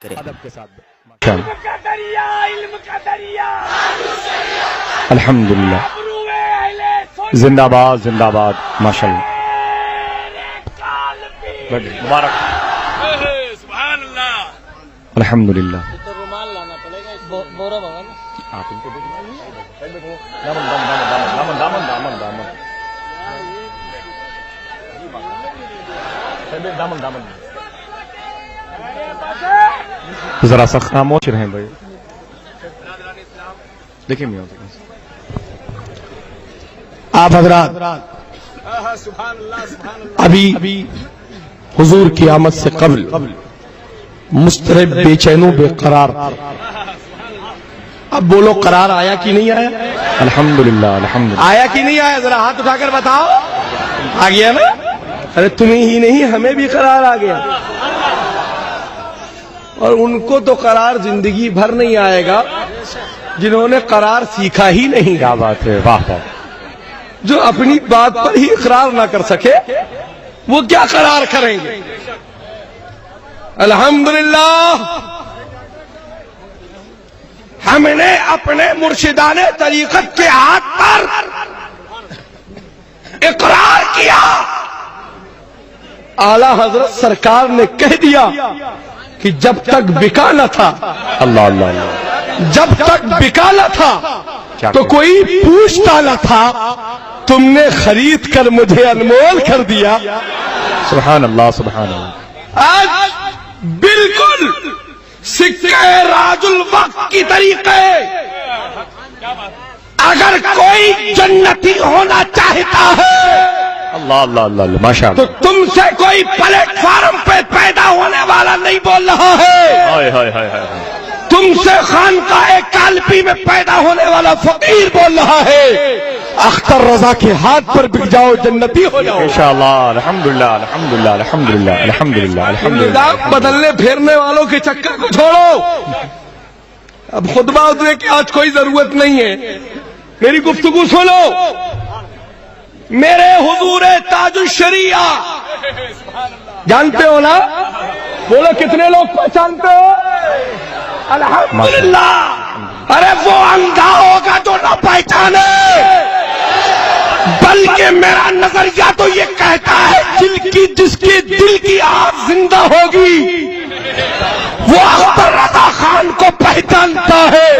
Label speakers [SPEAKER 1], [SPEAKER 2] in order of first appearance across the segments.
[SPEAKER 1] کریں
[SPEAKER 2] ادب کے ساتھ
[SPEAKER 3] الحمدللہ زندہ باد زندہ باد ماشاءاللہ مبارک
[SPEAKER 4] سبحان اللہ.
[SPEAKER 3] الحمدللہ
[SPEAKER 5] رومال لانا پڑے گا بورا بابا نا.
[SPEAKER 3] آپ ان کو ذرا سا خاموش رہیں بھائی. دیکھیں میاں
[SPEAKER 2] آپ حضرات ابھی حضور کی آمد سے قبل مضطرب بے چینوں بے قرار. اب بولو قرار آیا کہ نہیں آیا؟
[SPEAKER 3] الحمدللہ الحمدللہ
[SPEAKER 2] آیا کہ نہیں آیا؟ ذرا ہاتھ اٹھا کر بتاؤ. آ گیا نا؟ ارے تمہیں ہی نہیں ہمیں بھی قرار آ گیا. اور ان کو تو قرار زندگی بھر نہیں آئے گا جنہوں نے قرار سیکھا ہی نہیں.
[SPEAKER 3] کیا بات ہے، واہ واہ.
[SPEAKER 2] جو اپنی بات پر ہی اقرار نہ کر سکے وہ کیا قرار کریں گے؟ الحمدللہ ہم نے اپنے مرشدان طریقت کے ہاتھ پر اقرار کیا. اعلی حضرت سرکار نے کہہ دیا کہ جب تک بکا نہ تھا،
[SPEAKER 3] اللہ اللہ اللہ.
[SPEAKER 2] جب تک بکا نہ تھا تو کوئی پوچھتا نہ تھا، تم نے خرید کر مجھے انمول کر دیا.
[SPEAKER 3] سبحان اللہ سبحان اللہ.
[SPEAKER 2] آج بالکل سکہ راج الوقت کی طریقے اگر کوئی جنتی ہونا چاہتا ہے
[SPEAKER 3] اللہ اللہ اللہ اللہ ماشاء
[SPEAKER 2] تو
[SPEAKER 3] اللہ.
[SPEAKER 2] تم سے کوئی پلیٹ فارم پہ پیدا ہونے والا نہیں بول رہا ہے.
[SPEAKER 3] ہائے ہائے ہائے ہائے.
[SPEAKER 2] تم سے خانقاہ کالپی میں پیدا ہونے والا فقیر بول رہا ہے. اختر رضا کے ہاتھ پر بک جاؤ، جنتی ہو جاؤ
[SPEAKER 3] انشاءاللہ. الحمدللہ الحمدللہ الحمدللہ الحمدللہ الحمدللہ.
[SPEAKER 2] بدلنے پھیرنے والوں کے چکر کو چھوڑو. اب خطبہ اترے کی آج کوئی ضرورت نہیں ہے، میری گفتگو سنو. میرے حضور تاج الشریعہ جانتے ہو نا؟ بولو کتنے لوگ پہچانتے ہو؟ الحمدللہ. ارے وہ اندھا ہوگا جو نہ پہچانے، بلکہ میرا نظریہ تو یہ کہتا ہے جس کی دل کی آگ زندہ ہوگی وہ اختر رضا خان کو پہچانتا ہے.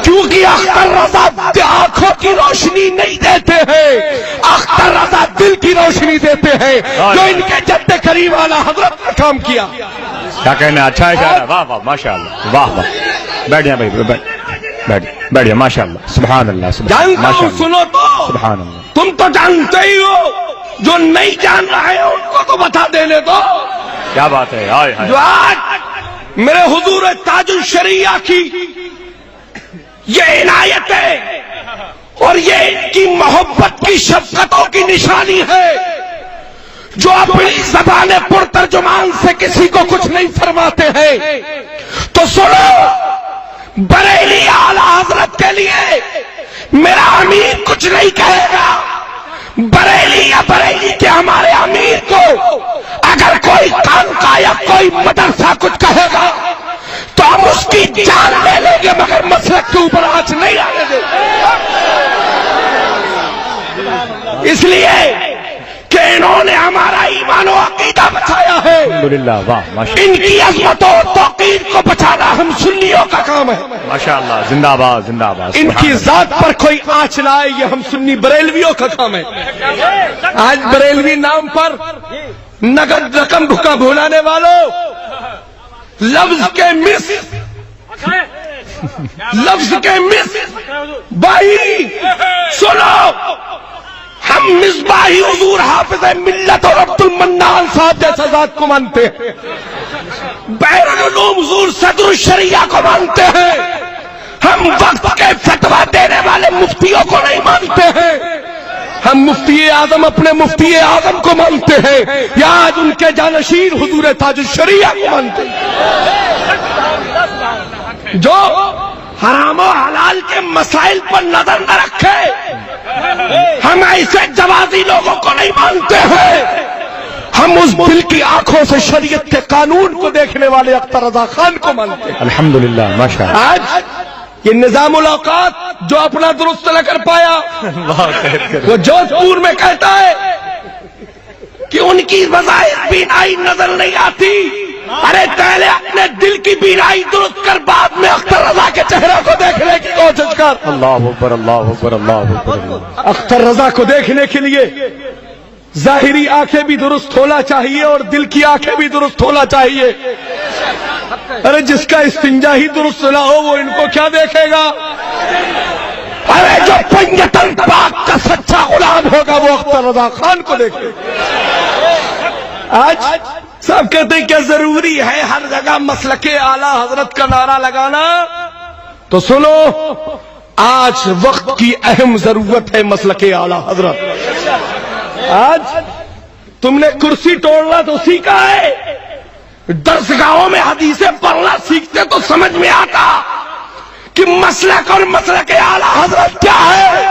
[SPEAKER 2] کیونکہ اختر رضا آنکھوں کی روشنی نہیں دیتے ہیں، اختر رضا دل کی روشنی دیتے ہیں، جو ان کے جد کریم والا حضرت نے کام کیا.
[SPEAKER 3] کیا کہنا ہے؟ اچھا ہے کیا؟ واہ واہ ماشاء اللہ. واہ واہ. بیٹھے بھائی بیٹھے ماشاء اللہ. سبحان اللہ
[SPEAKER 2] جانتا ہوں. سنو تو
[SPEAKER 3] سبحان اللہ.
[SPEAKER 2] تم تو جانتے ہی ہو، جو نہیں جان رہے ہیں ان کو تو بتا دینے دو.
[SPEAKER 3] کیا بات ہے. ہائے ہائے.
[SPEAKER 2] جو آج میرے حضور تاج الشریعہ کی یہ عنایت ہے اور یہ ان کی محبت کی شفقتوں کی نشانی ہے، جو اپنی زبان پرترجمان سے کسی کو کچھ نہیں فرماتے ہیں. تو سنو، بریلی اعلی حضرت کے لیے میرا امیر کچھ نہیں کہے گا. بریلی یا بریلی کے ہمارے امیر کو اگر کوئی خانقاہ یا کوئی مدرسہ کچھ کہے گا تو ہم اس کی جان لے لیں گے، مگر مسلک کے اوپر آنچ نہیں آنے دیں. اس لیے کہ انہوں نے ہمارا ایمان و عقیدہ بچایا ہے.
[SPEAKER 3] الحمدللہ. واہ ماشاء
[SPEAKER 2] ان کی عظمت و توقیر کو بچانا ہم سنیوں کا کام ہے.
[SPEAKER 3] اللہ. زندہ باد زندہ باد.
[SPEAKER 2] ان کی ذات پر کوئی آنچ لائے یہ ہم سنی بریلویوں کا کام ہے. آج بریلوی نام پر نقد رقم بھکا بھولانے والوں، لفظ کے مس بھائی سنو، ہم مصباحی حضور حافظ ملت اور عبد المنان صاحب جیسا ذات کو مانتے ہیں، بحر العلوم حضور صدر الشریعہ کو مانتے ہیں. ہم وقت کے فتویٰ دینے والے مفتیوں کو نہیں مانتے ہیں. ہم مفتی اعظم اپنے مفتی اعظم کو مانتے ہیں، یا آج ان کے جانشین حضور تاج الشریعہ کو مانتے ہیں، جو حرام و حلال کے مسائل پر نظر نہ رکھے. ہم ایسے جوازی لوگوں کو نہیں مانتے ہیں ہم اس دل کی آنکھوں سے شریعت کے قانون کو دیکھنے والے اختر رضا خان کو مانتے ہیں.
[SPEAKER 3] الحمدللہ ماشاء اللہ.
[SPEAKER 2] آج یہ نظام الاوقات جو اپنا درست نہ کر پایا، وہ جودھ پور میں کہتا ہے کہ ان کی بظاہر بینائی نظر نہیں آتی. ارے پہلے اپنے دل کی بینائی درست کر، بعد میں اختر رضا کے چہرے کو دیکھنے کی کوشش کر.
[SPEAKER 3] اللہ اکبر اللہ اکبر اللہ اکبر.
[SPEAKER 2] اختر رضا کو دیکھنے کے لیے ظاہری آنکھیں بھی درست ہونا چاہیے اور دل کی آنکھیں بھی درست ہونا چاہیے. ارے جس کا استنجا ہی درست نہ ہو وہ ان کو کیا دیکھے گا؟ ارے جو پنجتن پاک کا سچا غلام ہوگا وہ اختر رضا خان کو دیکھے. آج سب کہتے ہیں کہ ضروری ہے ہر جگہ مسلک اعلی حضرت کا نعرہ لگانا. تو سنو، آج وقت کی اہم ضرورت ہے مسلک اعلی حضرت. آج تم نے کرسی توڑنا تو سیکھا ہے، درسگاہوں میں حدیثیں پڑھنا سیکھتے تو سمجھ میں آتا کہ مسلک اور مسلک اعلی حضرت کیا ہے.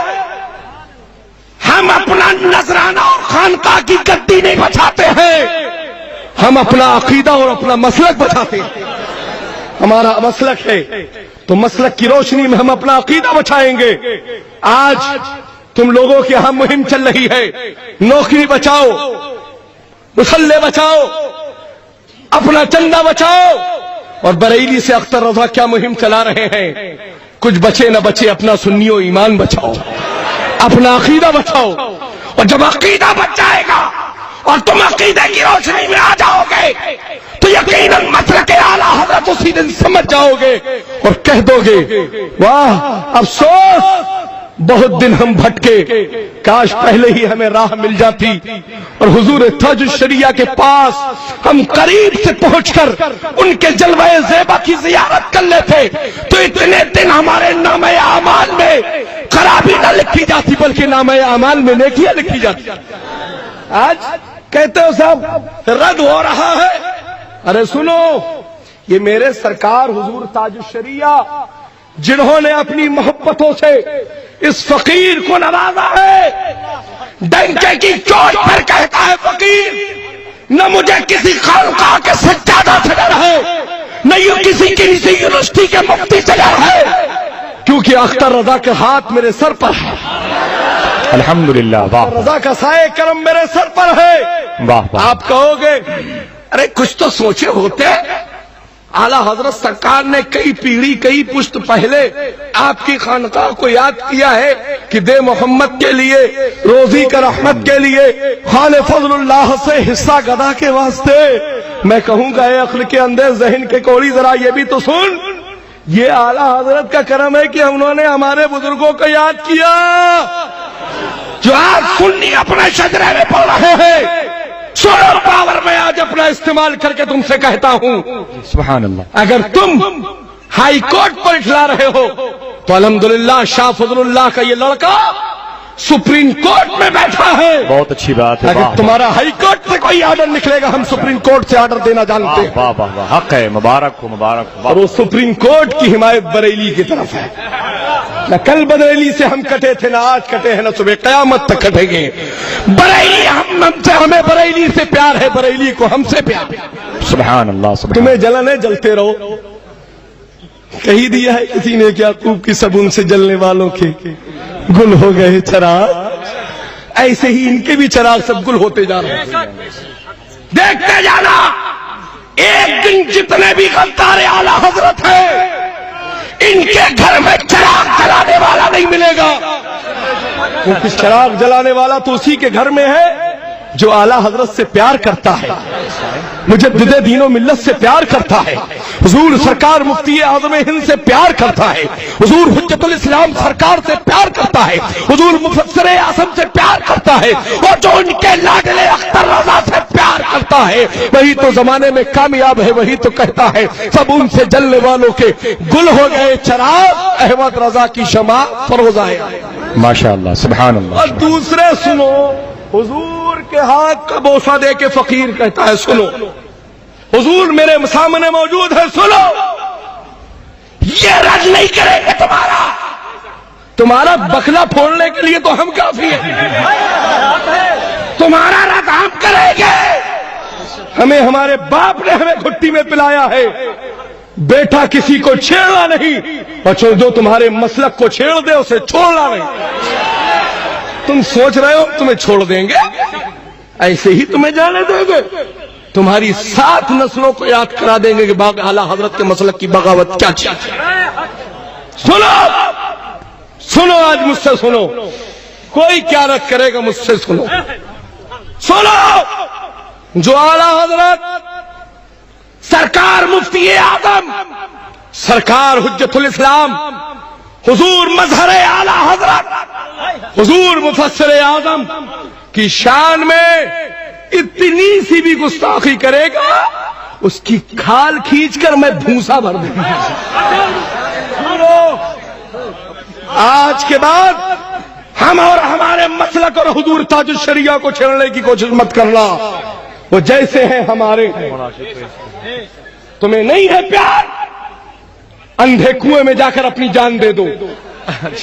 [SPEAKER 2] ہم اپنا نذرانہ اور خانقاہ کی گدی نہیں بچاتے ہیں، ہم اپنا عقیدہ اور اپنا مسلک بچاتے ہیں. ہمارا مسلک ہے تو مسلک کی روشنی میں ہم اپنا عقیدہ بچائیں گے. آج تم لوگوں کی یہاں مہم چل رہی ہے، نوکری بچاؤ، مسلح بچاؤ، اپنا چندہ بچاؤ. اور بریلی سے اختر رضا کیا مہم چلا رہے ہیں؟ کچھ بچے نہ بچے اپنا سنی و ایمان بچاؤ، اپنا عقیدہ بچاؤ. اور جب عقیدہ بچ جائے گا اور تم عقیدے کی روشنی میں آ جاؤ گے تو یقیناً مسلک اعلی حضرت اسی دن سمجھ جاؤ گے اور کہہ دو گے واہ افسوس بہت دن ہم بھٹکے، کاش پہلے ہی ہمیں راہ مل جاتی اور حضور تاج الشریعہ کے پاس ہم قریب سے پہنچ کر ان کے جلوہ زیبا کی زیارت کر لیتے تو اتنے دن ہمارے نامہ اعمال میں خرابی نہ لکھی جاتی بلکہ نامہ اعمال میں نیکیاں لکھی جاتی. آج کہتے ہو صاحب رد ہو رہا ہے. ارے سنو، یہ میرے سرکار حضور تاج الشریعہ جنہوں نے اپنی محبتوں سے اس فقیر کو نوازا ہے، ڈنکے کی چوٹ پر کہتا ہے فقیر نہ مجھے کسی خانقاہ کے سجادہ سے ڈر ہے، نہ یہ کسی یونیورسٹی کے مفتی سے ڈر ہے، کیونکہ اختر رضا کے ہاتھ میرے سر پر ہے.
[SPEAKER 3] الحمدللہ. واہ
[SPEAKER 2] رضا کا سائے کرم میرے سر پر ہے.
[SPEAKER 3] واہ واہ.
[SPEAKER 2] آپ کہو گے ارے کچھ تو سوچے ہوتے. اعلیٰ حضرت سرکار نے کئی پیڑھی کئی پشت پہلے آپ کی خانقاہ کو یاد کیا ہے کہ دے محمد کے لیے، روزی کا رحمت کے لیے، خان فضل اللہ سے حصہ گدا کے واسطے. میں کہوں گا اے عقل کے اندر ذہن کے کوڑی ذرا یہ بھی تو سن، یہ اعلیٰ حضرت کا کرم ہے کہ انہوں نے ہمارے بزرگوں کو یاد کیا جو آج سنی اپنے شجرے میں پڑھ رہے ہیں. سولر پاور میں آج اپنا استعمال کر کے تم سے کہتا ہوں
[SPEAKER 3] سبحان اللہ.
[SPEAKER 2] اگر تم ہائی کورٹ پر اٹھلا رہے ہو تو الحمدللہ شاہ فضل اللہ کا یہ لڑکا سپریم کورٹ میں بیٹھا ہے.
[SPEAKER 3] بہت اچھی بات ہے.
[SPEAKER 2] اگر تمہارا ہائی کورٹ سے کوئی آرڈر نکلے گا ہم سپریم کورٹ سے آرڈر دینا جانتے ہیں.
[SPEAKER 3] واہ واہ واہ. حق ہے. مبارک ہو مبارک ہو.
[SPEAKER 2] اور وہ سپریم کورٹ کی حمایت بریلی کی طرف ہے. نہ کل بریلی سے ہم کٹے تھے، نہ آج کٹے ہیں، نہ صبح قیامت تک کٹیں گے. بریلی ہمیں بریلی سے پیار ہے، بریلی کو ہم سے پیار ہے.
[SPEAKER 3] سبحان اللہ. سبحان.
[SPEAKER 2] تمہیں جلن ہے جلتے رہو. کہی دیا ہے کسی نے کہ یعقوب کی صابن سے جلنے والوں کے گل ہو گئے چراغ، ایسے ہی ان کے بھی چراغ سب گل ہوتے جا رہے ہیں. دیکھتے جانا ایک دن جتنے بھی غدار اعلیٰ حضرت ہیں ان کے گھر میں چراغ جلانے والا نہیں ملے گا. کیونکہ چراغ جلانے والا تو اسی کے گھر میں ہے جو اعلیٰ حضرت سے پیار کرتا ہے، مجدد دین و ملت سے پیار کرتا ہے، حضور سرکار مفتی اعظم ہند سے پیار کرتا ہے، حضور حجت الاسلام سرکار سے پیار کرتا ہے، حضور مفسر اعظم سے پیار کرتا ہے، اور جو ان کے لاڈلے اختر رضا سے پیار کرتا ہے وہی تو زمانے میں کامیاب ہے. وہی تو کہتا ہے سب ان سے جلنے والوں کے گل ہو گئے چراغ، احمد رضا کی شمع فروزہ ہے.
[SPEAKER 3] ماشاءاللہ. سبحان اللہ.
[SPEAKER 2] اور دوسرے سنو، حضور کے ہاتھ کا بوسہ دے کے فقیر کہتا ہے سنو، حضور میرے سامنے موجود ہے، سنو، یہ رد نہیں کریں گے تمہارا بکلا پھوڑنے کے لیے تو ہم کافی ہیں، تمہارا رد ہم کریں گے. ہمیں ہمارے باپ نے ہمیں گھٹی میں پلایا ہے، بیٹا کسی کو چھیڑنا نہیں، اور جو تمہارے مسلک کو چھیڑ دے اسے چھوڑنا نہیں۔ تم سوچ رہے ہو تمہیں چھوڑ دیں گے؟ ایسے ہی تمہیں جانے دیں گے؟ تمہاری 7 نسلوں کو یاد کرا دیں گے کہ اعلیٰ حضرت کے مسلک کی بغاوت کیا چیز ہے۔ سنو سنو، آج مجھ سے سنو، کوئی کیا رد کرے گا، مجھ سے سنو سنو۔ جو اعلیٰ حضرت سرکار مفتی اعظم، سرکار حجت الاسلام، حضور مظہر اعلیٰ حضرت، حضور مفسر اعظم کی شان میں اتنی سی بھی گستاخی کرے گا، اس کی کھال کھینچ کر میں بھوسا بھر دوں گا۔ آج کے بعد ہم اور ہمارے مسلک اور حضور تاج الشریعہ کو چھیڑنے کی کوشش مت کرنا، وہ جیسے ہیں ہمارے ہیں۔ تمہیں نہیں ہے پیار، اندھے کنویں میں جا کر اپنی جان دے دو۔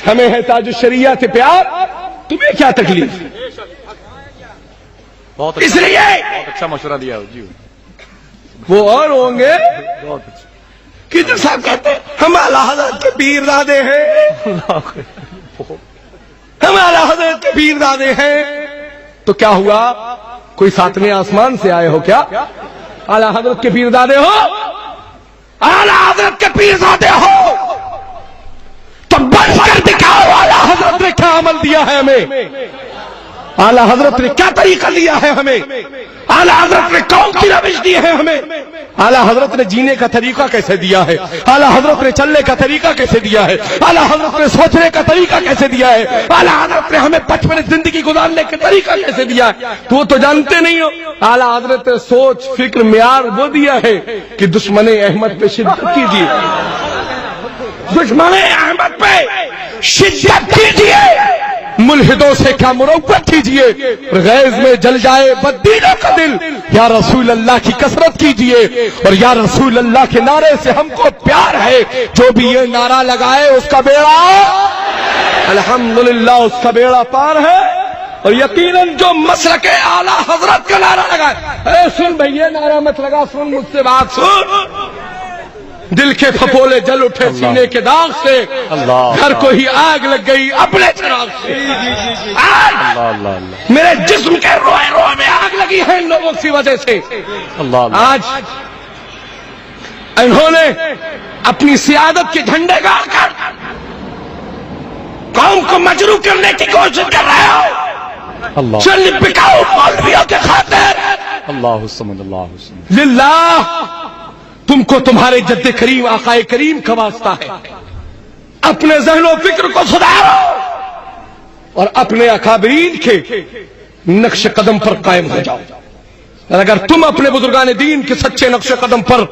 [SPEAKER 2] ہمیں ہے تاج الشریعہ سے پیار، تمہیں کیا تکلیف؟ اس لیے
[SPEAKER 3] بہت اچھا مشورہ دیا جی،
[SPEAKER 2] وہ اور ہوں گے
[SPEAKER 3] بہت اچھا۔
[SPEAKER 2] کہ جیسا کہتے ہیں ہم اعلیٰ حضرت کے پیر دادے ہیں، ہم اعلیٰ حضرت کے پیر دادے ہیں، تو کیا ہوا؟ کوئی 7ویں آسمان سے آئے ہو کیا؟ اعلیٰ حضرت کے پیر دادے ہو، اعلیٰ حضرت کے پیر دادے ہو تو بن کر دکھاؤ اعلیٰ حضرت نے کیا عمل دیا ہے ہمیں، اعلیٰ حضرت نے کیا طریقہ دیا ہے ہمیں، اعلیٰ حضرت نے کون سی روش دی ہے ہمیں، اعلیٰ حضرت نے جینے کا طریقہ کیسے دیا ہے، اعلیٰ حضرت نے چلنے کا طریقہ کیسے دیا ہے، اعلیٰ حضرت نے سوچنے کا طریقہ کیسے دیا ہے، اعلیٰ حضرت نے ہمیں 55 زندگی گزارنے کا طریقہ کیسے دیا ہے، تو جانتے نہیں ہو۔ اعلیٰ حضرت نے سوچ فکر معیار وہ دیا ہے کہ دشمن احمد پہ شدت کیجیے، دشمن احمد پہ شدت کیجیے، ملحدوں سے کیا مروت کیجیے، غیظ میں جل جائے بددینوں کا دل، یا رسول اللہ کی کثرت کیجیے، اور یا رسول اللہ کے نعرے سے ہم کو پیار ہے، جو بھی یہ نعرہ لگائے اس کا بیڑا الحمدللہ اس کا بیڑا پار ہے، اور یقیناً جو مسلک اعلیٰ حضرت کا نعرہ لگائے، اے سن بھئی یہ نعرہ مت لگا، سن مجھ سے بات سن، دل کے پھپولے جل اٹھے سینے کے داغ سے، گھر کو ہی آگ لگ گئی اپنے چراغ سے، آج میرے جسم کے روئے روئے میں آگ لگی ہے ان لوگوں کی وجہ سے۔ آج انہوں نے اپنی سیادت کے جھنڈے گاڑ کر قوم کو مجروح کرنے کی کوشش کر رہے ہو، چل بکاؤ مولویوں کے خاطر،
[SPEAKER 3] اللہ الصمد اللہ الصمد،
[SPEAKER 2] للہ تم کو تمہارے جد کریم آقائے کریم کا واسطہ ہے، اپنے ذہن و فکر کو سدھارو اور اپنے اکابرین کے نقش قدم پر قائم ہو جاؤ۔ اور اگر تم اپنے بزرگان دین کے سچے نقش قدم پر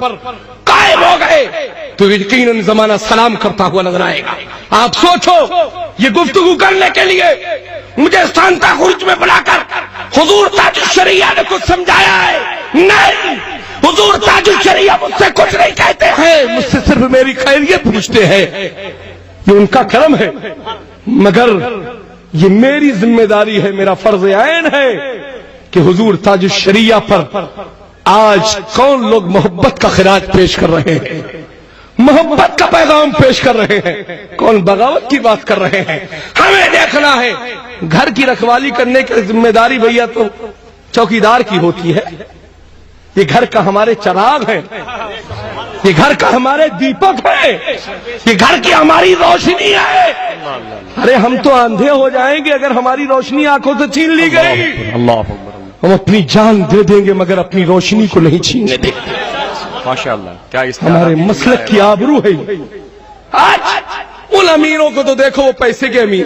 [SPEAKER 2] قائم ہو گئے تو یقیناً زمانہ سلام کرتا ہوا نظر آئے گا۔ آپ سوچو، یہ گفتگو کرنے کے لیے مجھے سانتا خرچ میں بلا کر حضور تاج الشریعہ نے کچھ سمجھایا ہے؟ نہیں، حضور تاج الشریعہ مجھ سے کچھ نہیں کہتے ہیں، مجھ سے صرف میری خیریت پوچھتے ہیں، یہ ان کا کرم ہے، مگر یہ میری ذمہ داری ہے، میرا فرض عین ہے کہ حضور تاج الشریعہ پر آج کون لوگ محبت کا خراج پیش کر رہے ہیں، محبت کا پیغام پیش کر رہے ہیں، کون بغاوت کی بات کر رہے ہیں۔ ہمیں دیکھنا ہے، گھر کی رکھوالی کرنے کی ذمہ داری بھیا تو چوکیدار کی ہوتی ہے، یہ گھر کا ہمارے چراغ ہے، یہ گھر کا ہمارے دیپک ہے، یہ گھر کی ہماری روشنی ہے۔ ارے ہم تو اندھے ہو جائیں گے اگر ہماری روشنی آنکھوں سے چھین لی گئی، ہم اپنی جان دے دیں گے مگر اپنی روشنی کو نہیں چھیننے دیں گے۔
[SPEAKER 3] ماشاءاللہ کیا
[SPEAKER 2] ہمارے مسلک کی آبرو ہے۔ آج ان امیروں کو تو دیکھو، وہ پیسے کے امیر،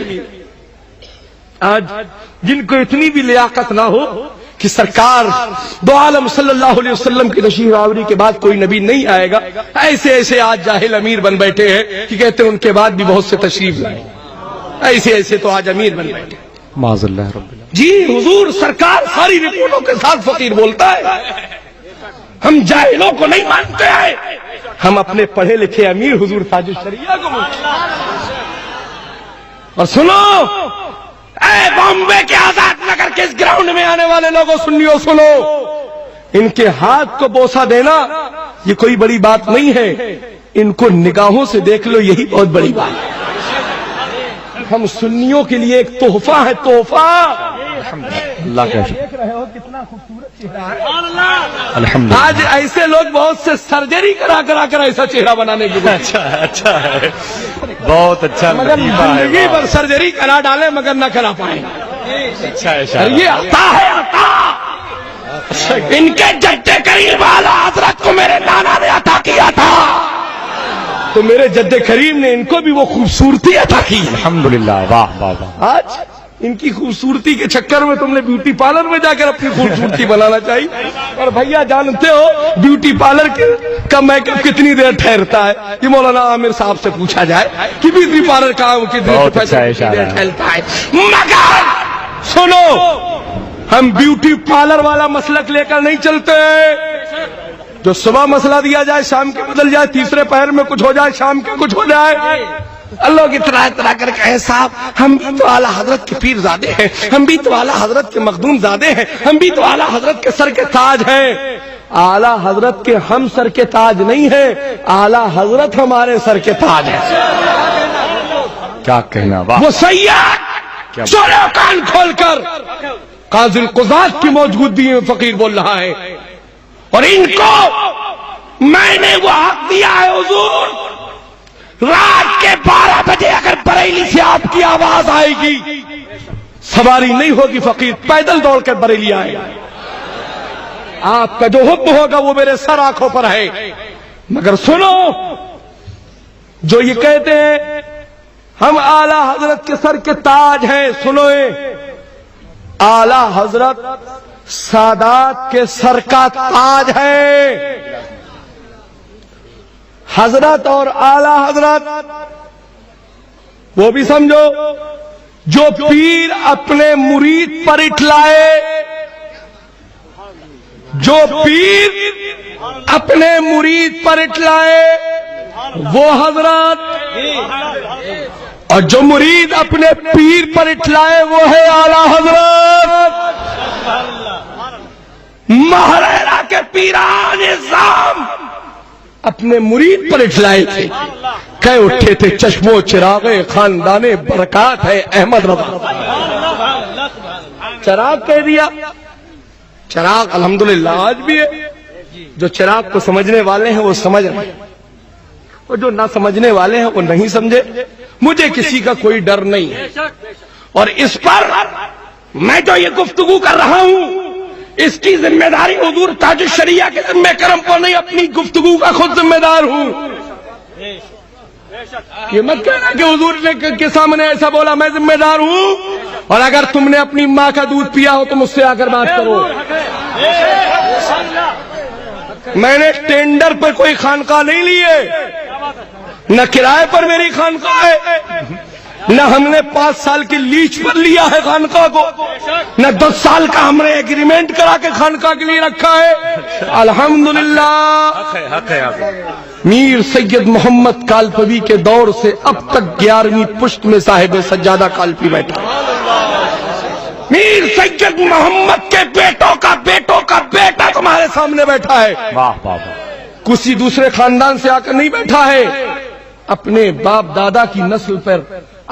[SPEAKER 2] آج جن کو اتنی بھی لیاقت نہ ہو کہ سرکار دو عالم صلی اللہ علیہ وسلم کی تشریف آوری کے بعد کوئی نبی نہیں آئے گا، ایسے ایسے آج جاہل امیر بن بیٹھے ہیں کہ کہتے ہیں ان کے بعد بھی بہت سے تشریف لائیں، ایسے ایسے تو آج امیر بن بیٹھے۔
[SPEAKER 3] معاذ اللہ رب اللہ۔
[SPEAKER 2] جی حضور سرکار ساری رپورٹوں کے ساتھ فقیر بولتا ہے، ہم جاہلوں کو نہیں مانتے ہیں، ہم اپنے پڑھے لکھے امیر حضور تاج الشریعہ کو مانتے ہیں۔ اور سنو اے بامبے کے آزاد نگر کے اس گراؤنڈ میں آنے والے لوگوں، سنیو سنو، ان کے ہاتھ کو بوسہ دینا یہ کوئی بڑی بات نہیں ہے، ان کو نگاہوں سے دیکھ لو یہی بہت بڑی بات ہے۔ ہم سنیوں کے لیے ایک تحفہ ہے، تحفہ۔
[SPEAKER 3] اللہ کا
[SPEAKER 2] دیکھ رہے ہو کتنا خوبصورت چہرہ ہے۔
[SPEAKER 3] الحمد
[SPEAKER 2] آج ایسے لوگ بہت سے سرجری کرا کر ایسا چہرہ بنانے کے لیے،
[SPEAKER 3] اچھا ہے، بہت اچھا
[SPEAKER 2] مگر
[SPEAKER 3] لطیفہ ہے،
[SPEAKER 2] زندگی پر سرجری کرا ڈالے مگر نہ کرا پائیں۔
[SPEAKER 3] اچھا ہے
[SPEAKER 2] اور یہ عطا ہے، عطا۔ ان کے جد کریم والا حضرت کو میرے نانا نے عطا کیا تھا، تو میرے جد کریم نے ان کو بھی وہ خوبصورتی عطا کی۔
[SPEAKER 3] الحمدللہ، واہ واہ واہ۔
[SPEAKER 2] آج ان کی خوبصورتی کے چکر میں تم نے بیوٹی پارلر میں جا کر اپنی خوبصورتی بنانا چاہیے۔ اور بھیا جانتے ہو بیوٹی پارلر کا میک اپ کتنی دیر ٹھہرتا ہے؟ یہ مولانا عامر صاحب سے پوچھا جائے کہ بیوٹی پارلر کا
[SPEAKER 3] بہت اچھا اشارہ ہے۔
[SPEAKER 2] ٹھہرتا ہے۔ مگر سنو، ہم بیوٹی پارلر والا مسلک لے کر نہیں چلتے، جو صبح مسئلہ دیا جائے شام کے بدل جائے، تیسرے پہر میں کچھ ہو جائے شام کے کچھ ہو جائے۔ اللہ کی طرح کر کہے صاحب ہم بھی تو اعلیٰ حضرت کے پیر زادے ہیں، ہم بھی تو اعلیٰ حضرت کے مخدوم زادے ہیں، ہم بھی تو اعلیٰ حضرت کے سر کے تاج ہیں۔ اعلیٰ حضرت کے ہم سر کے تاج نہیں ہیں، اعلیٰ حضرت ہمارے سر کے تاج ہیں۔
[SPEAKER 3] کیا کہنا، واہ۔
[SPEAKER 2] وہ سیاد سنو کان کھول کر، قاضی القضات کی موجودگی میں فقیر بول رہا ہے، اور ان کو میں نے وہ حق دیا ہے حضور، رات کے 12 بجے اگر بریلی سے آپ کی آواز آئے گی، سواری نہیں ہوگی، فقیر پیدل دوڑ کر بریلی آئے گا۔ آپ کا جو حکم ہوگا وہ میرے سر آنکھوں پر ہے۔ مگر سنو، جو یہ کہتے ہیں ہم اعلیٰ حضرت کے سر کے تاج ہیں، سنو، اعلیٰ حضرت سادات کے سر کا تاج ہے۔ حضرت اور اعلیٰ حضرت وہ بھی سمجھو، جو پیر اپنے مرید پر اٹھلائے، جو پیر اپنے مرید پر اٹھلائے وہ حضرت، اور جو مرید اپنے پیر پر اٹھلائے وہ ہے اعلیٰ حضرت۔ مہریرا کے پیران نظام اپنے مرید پر اٹھلائے تھے، کہہ اٹھے تھے چشمو چراغ خاندان برکات ہے احمد رضا۔ چراغ کہہ دیا، چراغ الحمدللہ آج بھی ہے۔ جو چراغ کو سمجھنے والے ہیں وہ سمجھ رہے ہیں، اور جو نہ سمجھنے والے ہیں وہ نہیں سمجھے۔ مجھے کسی کا کوئی ڈر نہیں ہے، اور اس پر میں جو یہ گفتگو کر رہا ہوں اس کی ذمہ داری حضور تاج الشریعہ کے ذمہ کرم کو نہیں، اپنی گفتگو کا خود ذمہ دار ہوں۔ یہ مت کہنا کہ حضور نے کے سامنے ایسا بولا میں ذمہ دار ہوں، اور اگر تم نے اپنی ماں کا دودھ پیا ہو تو مجھ سے آ کر بات کرو۔ میں نے ٹینڈر پر کوئی خانقاہ نہیں لی ہے، نہ کرائے پر میری خانقاہ ہے، نہ ہم نے 5 سال کی لیچ پر لیا ہے خانقاہ کو، نہ 10 سال کا ہم نے ایگریمنٹ کرا کے خانقاہ کے لیے رکھا ہے۔ الحمدللہ میر سید محمد کالپوی کے دور سے اب تک 11ویں پشت میں صاحب سجادہ کالپی بیٹھا۔ میر سید محمد کے بیٹوں کا بیٹا تمہارے سامنے بیٹھا ہے،
[SPEAKER 3] واہ واہ۔
[SPEAKER 2] کسی دوسرے خاندان سے آ کر نہیں بیٹھا ہے، اپنے باپ دادا کی نسل پر،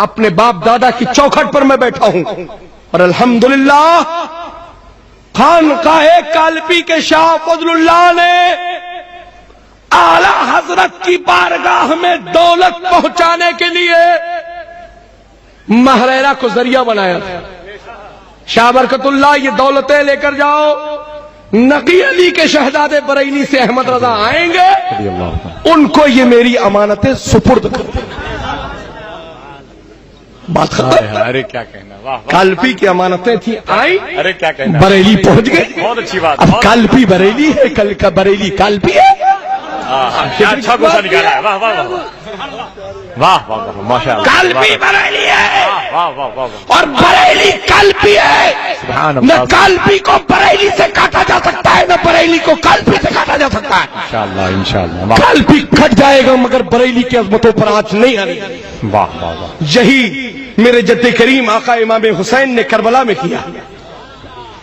[SPEAKER 2] اپنے باپ دادا کی چوکھٹ پر میں بیٹھا ہوں، اور الحمدللہ خانقاہ کالپی کے شاہ فضل اللہ نے اعلیٰ حضرت کی بارگاہ میں دولت پہنچانے کے لیے مہریرا کو ذریعہ بنایا تھا۔ شاہ برکت اللہ یہ دولتیں لے کر جاؤ، نقی علی کے شہزادے بریلی سے احمد رضا آئیں گے، ان کو یہ میری امانتیں سپرد کر دیں۔ بات ختم۔
[SPEAKER 3] ارے کیا کہنا، واہ واہ۔
[SPEAKER 2] کالپی کی امانتیں تھیں، آئی،
[SPEAKER 3] ارے کیا کہنا،
[SPEAKER 2] بریلی پہنچ گئے۔
[SPEAKER 3] بہت اچھی بات۔
[SPEAKER 2] اب کالپی بریلی ہے، کل کا بریلی کالپی ہے۔
[SPEAKER 3] کیا اچھا گوشہ نکالا ہے، واہ واہ واہ واہ واہ، ماشاء اللہ۔
[SPEAKER 2] کالپی بریلی ہے
[SPEAKER 3] واہ واہ واہ،
[SPEAKER 2] اور بریلی کالپی ہے۔
[SPEAKER 3] سبحان
[SPEAKER 2] نہ
[SPEAKER 3] اللہ،
[SPEAKER 2] کالپی کو بریلی سے کاٹا جا سکتا ہے، نہ بریلی کو کالپی سے کاٹا جا سکتا ہے۔
[SPEAKER 3] انشاءاللہ انشاءاللہ، واہ
[SPEAKER 2] کالپی کٹ جائے گا مگر بریلی کی عظمتوں پر آنچ نہیں آنے گی۔
[SPEAKER 3] واہ واہ واہ۔
[SPEAKER 2] یہی میرے جد کریم آقا امام حسین نے کربلا میں کیا۔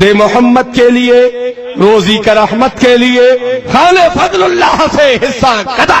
[SPEAKER 2] دے محمد کے لیے روزی کا رحمت کے لیے خانے فضل اللہ سے حصہ قدا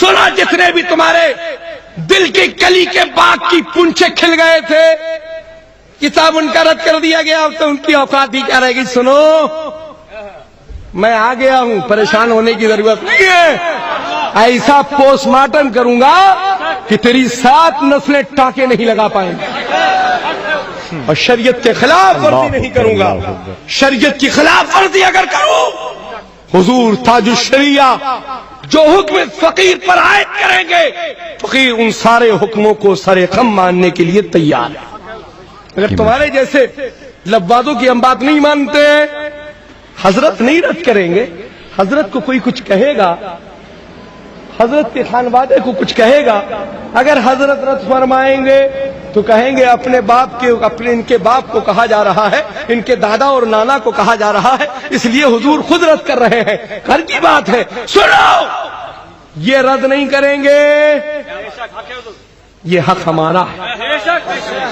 [SPEAKER 2] سنا جتنے بھی تمہارے دل کی کلی کے باغ کی پونچھے کھل گئے تھے کتاب ان کا رد کر دیا گیا اب تو ان کی اوقات ہی کیا رہے گی سنو میں آ گیا ہوں پریشان ہونے کی ضرورت نہیں ہے ایسا پوسٹ مارٹم کروں گا کہ تیری 7 نسلیں ٹانکے نہیں لگا پائیں گے اور شریعت کے خلاف ورزی نہیں کروں گا شریعت کی خلاف ورزی اگر کروں حضور تاج الشریعہ جو حکم فقیر پر عائد کریں گے فقیر ان سارے حکموں کو سر خم ماننے کے لیے تیار ہے اگر تمہارے جیسے لبادوں کی ہم بات نہیں مانتے ہیں حضرت نہیں رد کریں گے حضرت کو کوئی کچھ کہے گا حضرت کے خانوادے کو کچھ کہے گا اگر حضرت رد فرمائیں گے تو کہیں گے اپنے باپ کے ان کے باپ کو کہا جا رہا ہے ان کے دادا اور نانا کو کہا جا رہا ہے اس لیے حضور خود رد کر رہے ہیں گھر کی بات ہے سنو یہ رد نہیں کریں گے یہ حق ہمارا ہے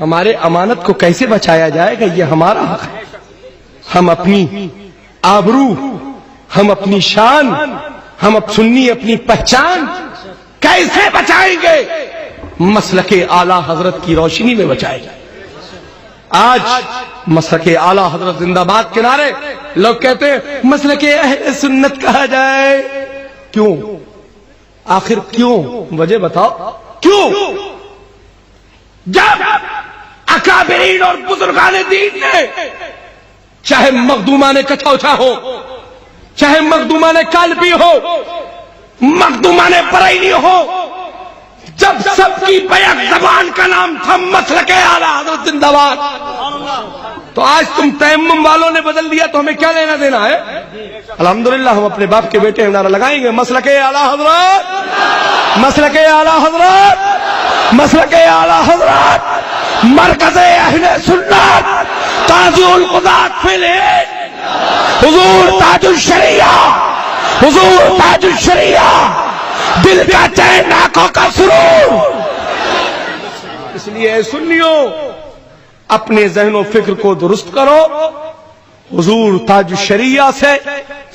[SPEAKER 2] ہمارے امانت کو کیسے بچایا جائے گا یہ ہمارا حق ہے ہم اپنی آبرو ہم اپنی شان ہم سنی اپنی پہچان کیسے بچائیں گے مسلک اعلیٰ حضرت کی روشنی میں بچائیں گے آج مسلک اعلیٰ حضرت زندہ باد کے نعرے لوگ کہتے ہیں مسلک اہل سنت کہا جائے کیوں آخر کیوں وجہ بتاؤ کیوں جب اکابرین اور بزرگان دین نے چاہے مخدومان کچوچا ہو چاہے مخدومان کالپی ہو مخدومان بریلی ہو جب سب کی بیک زبان کا نام تھا مسلک اعلیٰ حضرت زندہ باد تو آج تم تیمم والوں نے بدل دیا تو ہمیں کیا لینا دینا ہے الحمدللہ ہم اپنے باپ کے بیٹے نعرہ لگائیں گے مسلک اعلیٰ حضرت مسلک اعلیٰ حضرت مسلک اعلیٰ حضرت مرکز اہل سنت تاج القضات فیلڈ حضور تاج الشریعہ حضور تاج الشریعہ دل کا چین آنکھوں کا سرور اس لیے اے سنیو اپنے ذہن و فکر کو درست کرو حضور تاج الشریعہ سے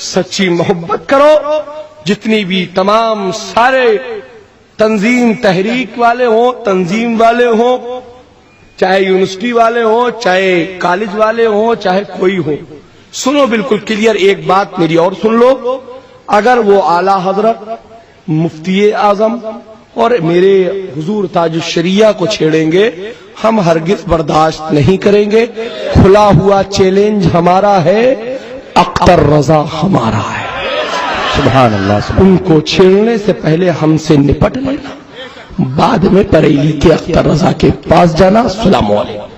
[SPEAKER 2] سچی محبت کرو جتنی بھی تمام سارے تنظیم تحریک والے ہوں تنظیم والے ہوں چاہے یونیورسٹی والے ہوں چاہے کالج والے ہوں چاہے کوئی ہو سنو بالکل کلیئر ایک بات میری اور سن لو اگر وہ اعلیٰ حضرت مفتی اعظم اور میرے حضور تاج الشریعہ کو چھیڑیں گے ہم ہرگز برداشت نہیں کریں گے کھلا ہوا چیلنج ہمارا ہے اختر رضا ہمارا ہے
[SPEAKER 3] سبحان اللہ
[SPEAKER 2] ان کو چھیڑنے سے پہلے ہم سے نپٹ لینا بعد میں بریلی کے اختر رضا کے پاس جانا السلام علیکم